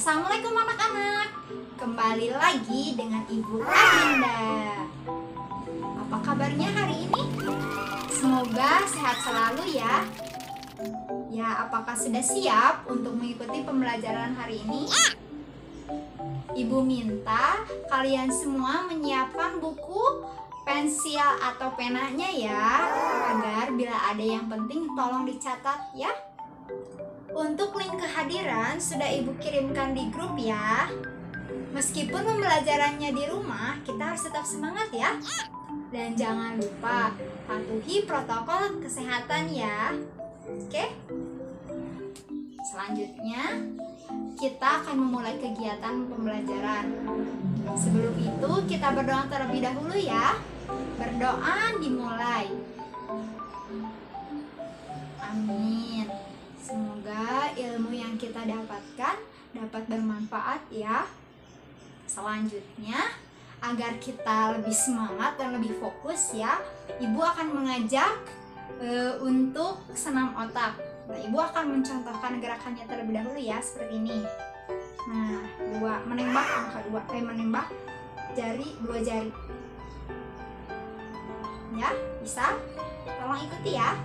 Assalamualaikum anak-anak. Kembali lagi dengan Ibu Adinda. Apa kabarnya hari ini? Semoga sehat selalu ya. Ya, apakah sudah siap untuk mengikuti pembelajaran hari ini? Ibu minta kalian semua menyiapkan buku, pensil atau penanya ya, agar bila ada yang penting tolong dicatat ya. Untuk link kehadiran sudah Ibu kirimkan di grup ya. Meskipun pembelajarannya di rumah, kita harus tetap semangat ya. Dan jangan lupa patuhi protokol kesehatan ya. Oke? Selanjutnya, kita akan memulai kegiatan pembelajaran. Sebelum itu, kita berdoa terlebih dahulu ya. Berdoa dimulai. Amin. Semoga ilmu yang kita dapatkan dapat bermanfaat ya. Selanjutnya, agar kita lebih semangat dan lebih fokus ya, Ibu akan mengajak untuk senam otak. Nah, Ibu akan mencontohkan gerakannya terlebih dahulu ya, seperti ini. Nah, menembak angka 2, menembak dua jari. Ya, bisa? Tolong ikuti ya.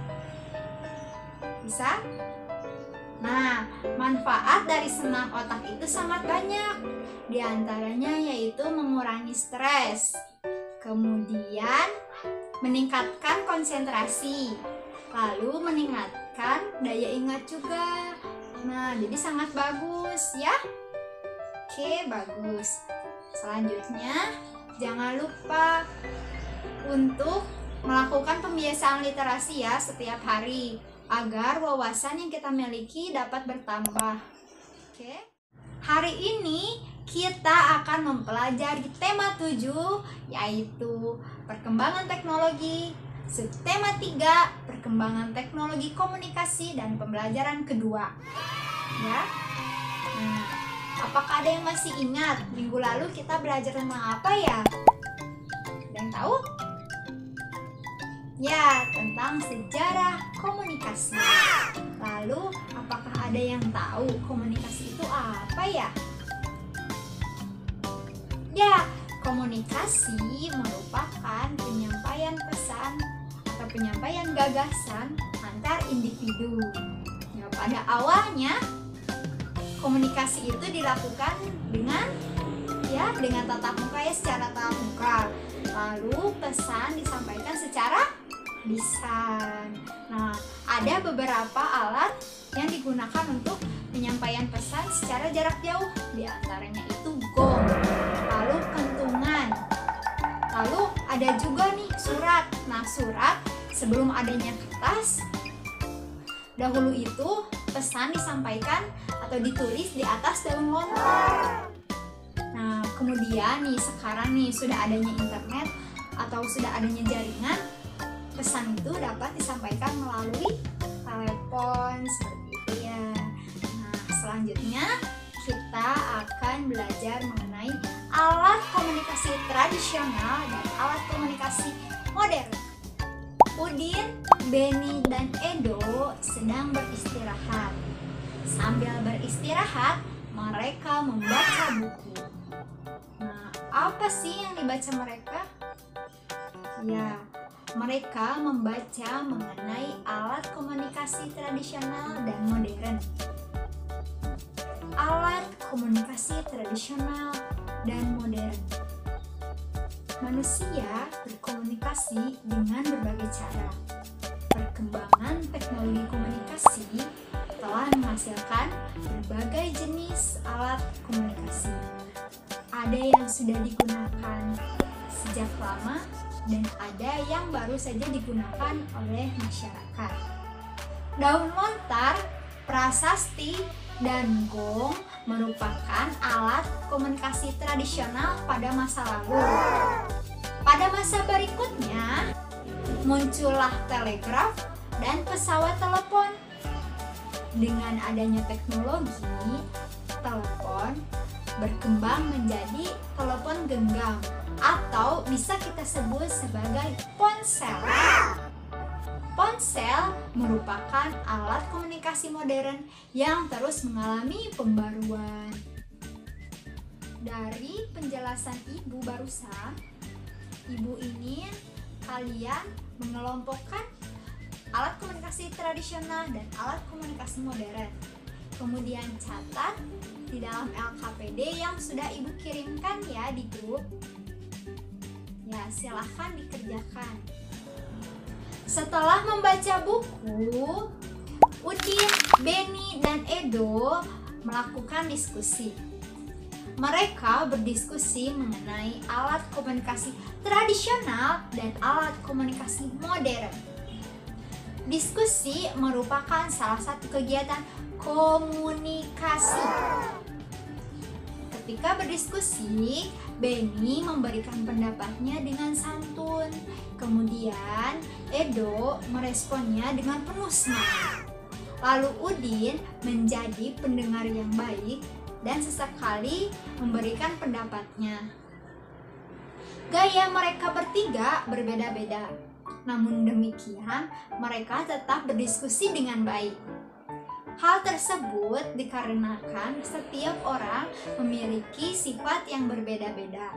Bisa? Nah, manfaat dari senam otak itu sangat banyak. Di antaranya yaitu mengurangi stres, kemudian meningkatkan konsentrasi, lalu meningkatkan daya ingat juga. Nah, jadi sangat bagus ya. Oke, bagus. Selanjutnya, jangan lupa untuk melakukan pembiasaan literasi ya setiap hari, agar wawasan yang kita miliki dapat bertambah. Oke. Hari ini kita akan mempelajari tema 7, yaitu perkembangan teknologi. Subtema 3, perkembangan teknologi komunikasi dan pembelajaran kedua. Ya. Nah, apakah ada yang masih ingat minggu lalu kita belajar tentang apa ya? Ada yang tahu? Ya, tentang sejarah komunikasi. Lalu, apakah ada yang tahu komunikasi itu apa ya? Ya, komunikasi merupakan penyampaian pesan atau penyampaian gagasan antar individu. Ya, pada awalnya komunikasi itu dilakukan dengan tatap muka ya, secara tatap muka. Lalu pesan disampaikan secara lisan. Nah, ada beberapa alat yang digunakan untuk penyampaian pesan secara jarak jauh. Di antaranya itu gong, lalu kentungan. Lalu ada juga nih surat. Nah, surat sebelum adanya kertas, dahulu itu pesan disampaikan atau ditulis di atas daun lontar. Nah, kemudian nih sekarang nih sudah adanya internet atau sudah adanya jaringan, pesan itu dapat disampaikan melalui telepon seperti itu ya. Nah, selanjutnya kita akan belajar mengenai alat komunikasi tradisional dan alat komunikasi modern. Udin, Beni, dan Edo sedang beristirahat. Sambil beristirahat, mereka membaca buku. Nah, apa sih yang dibaca mereka? Ya, mereka membaca mengenai alat komunikasi tradisional dan modern. Alat komunikasi tradisional dan modern. Manusia berkomunikasi dengan berbagai cara. Perkembangan teknologi komunikasi telah menghasilkan berbagai jenis alat komunikasi. Ada yang sudah digunakan sejak lama dan ada yang baru saja digunakan oleh masyarakat. Daun lontar, prasasti, dan gong merupakan alat komunikasi tradisional pada masa lalu. Pada masa berikutnya, muncullah telegraf dan pesawat telepon. Dengan adanya teknologi, telepon berkembang menjadi telepon genggam atau bisa kita sebut sebagai ponsel. Ponsel merupakan alat komunikasi modern yang terus mengalami pembaruan. Dari penjelasan Ibu barusan, Ibu ingin kalian mengelompokkan alat komunikasi tradisional dan alat komunikasi modern. Kemudian catat di dalam LKPD yang sudah Ibu kirimkan ya di grup. Ya, silahkan dikerjakan. Setelah membaca buku, Udin, Beni, dan Edo melakukan diskusi. Mereka berdiskusi mengenai alat komunikasi tradisional dan alat komunikasi modern. Diskusi merupakan salah satu kegiatan komunikasi. Ketika berdiskusi, Beni memberikan pendapatnya dengan santun. Kemudian Edo meresponnya dengan penuh semangat. Lalu Udin menjadi pendengar yang baik dan sesekali memberikan pendapatnya. Gaya mereka bertiga berbeda-beda. Namun demikian, mereka tetap berdiskusi dengan baik. Hal tersebut dikarenakan setiap orang memiliki sifat yang berbeda-beda.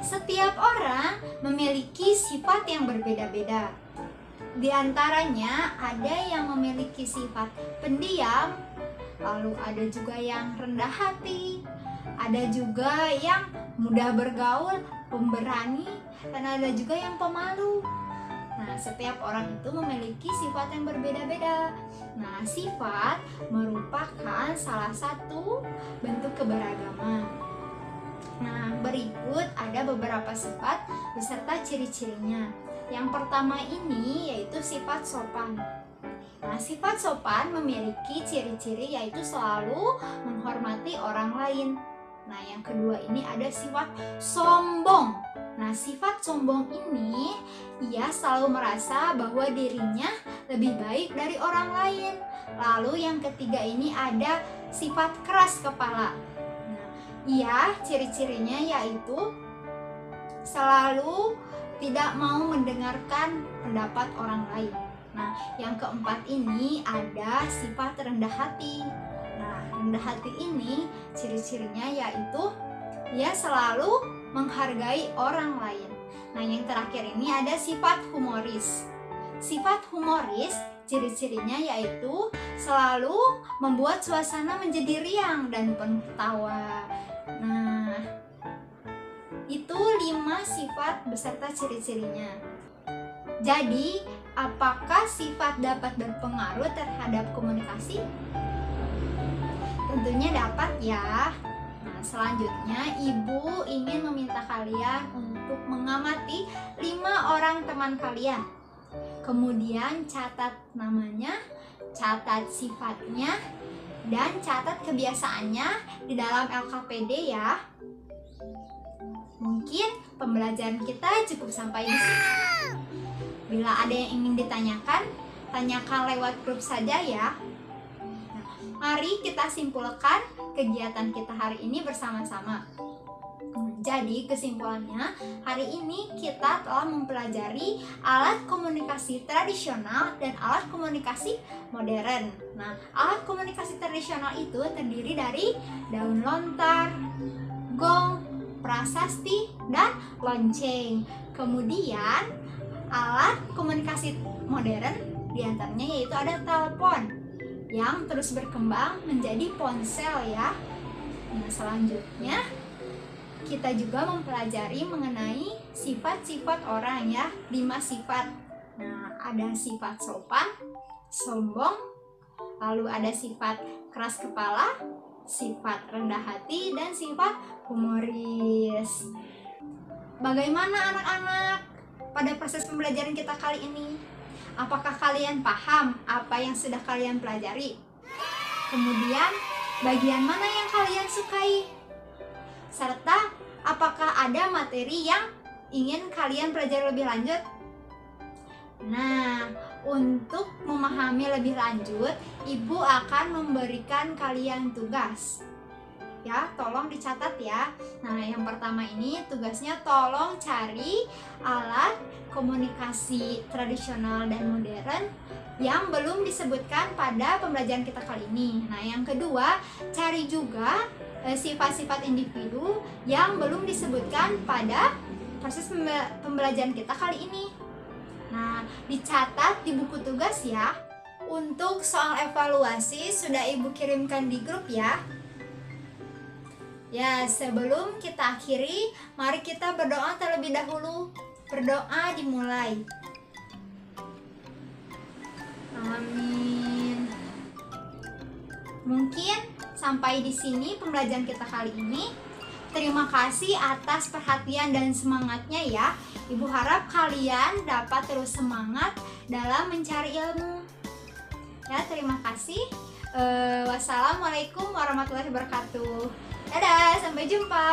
Setiap orang memiliki sifat yang berbeda-beda. Di antaranya ada yang memiliki sifat pendiam, lalu ada juga yang rendah hati, ada juga yang mudah bergaul, pemberani, dan ada juga yang pemalu. Nah, setiap orang itu memiliki sifat yang berbeda-beda. Nah, sifat merupakan salah satu bentuk keberagaman. Nah, berikut ada beberapa sifat beserta ciri-cirinya. Yang pertama ini yaitu sifat sopan. Nah, sifat sopan memiliki ciri-ciri yaitu selalu menghormati orang lain. Nah, yang kedua ini ada sifat sombong. Nah, sifat sombong ini ia selalu merasa bahwa dirinya lebih baik dari orang lain. Lalu yang ketiga ini ada sifat keras kepala. Nah, ia ciri-cirinya yaitu selalu tidak mau mendengarkan pendapat orang lain. Nah, yang keempat ini ada sifat rendah hati. Nah, rendah hati ini ciri-cirinya yaitu ia selalu menghargai orang lain. Nah, yang terakhir ini ada sifat humoris. Sifat humoris ciri-cirinya yaitu selalu membuat suasana menjadi riang dan penuh tawa. Nah, itu 5 sifat beserta ciri-cirinya. Jadi, apakah sifat dapat berpengaruh terhadap komunikasi? Tentunya dapat ya. Nah, selanjutnya Ibu ingin meminta kalian untuk mengamati 5 orang teman kalian. Kemudian catat namanya, catat sifatnya, dan catat kebiasaannya di dalam LKPD ya. Mungkin pembelajaran kita cukup sampai di sini. Bila ada yang ingin ditanyakan, tanyakan lewat grup saja ya. Nah, mari kita simpulkan kegiatan kita hari ini bersama-sama. Jadi kesimpulannya, hari ini kita telah mempelajari alat komunikasi tradisional dan alat komunikasi modern. Nah, alat komunikasi tradisional itu terdiri dari daun lontar, gong, prasasti, dan lonceng. Kemudian alat komunikasi modern diantaranya yaitu ada telepon yang terus berkembang menjadi ponsel ya. Nah, selanjutnya kita juga mempelajari mengenai sifat-sifat orang ya, 5 sifat. Nah, ada sifat sopan, sombong, lalu ada sifat keras kepala, sifat rendah hati, dan sifat humoris. Bagaimana anak-anak pada proses pembelajaran kita kali ini? Apakah kalian paham apa yang sudah kalian pelajari? Kemudian, bagian mana yang kalian sukai? Serta, apakah ada materi yang ingin kalian pelajari lebih lanjut? Nah, untuk memahami lebih lanjut, Ibu akan memberikan kalian tugas. Ya, tolong dicatat ya. Nah, yang pertama ini tugasnya tolong cari alat komunikasi tradisional dan modern yang belum disebutkan pada pembelajaran kita kali ini. Nah, yang kedua, cari juga sifat-sifat individu yang belum disebutkan pada proses pembelajaran kita kali ini. Nah, dicatat di buku tugas ya. Untuk soal evaluasi sudah Ibu kirimkan di grup ya. Ya, sebelum kita akhiri, mari kita berdoa terlebih dahulu. Berdoa dimulai. Amin. Mungkin sampai di sini pembelajaran kita kali ini. Terima kasih atas perhatian dan semangatnya ya. Ibu harap kalian dapat terus semangat dalam mencari ilmu. Ya, terima kasih. Wassalamualaikum warahmatullahi wabarakatuh. Dadah, sampai jumpa.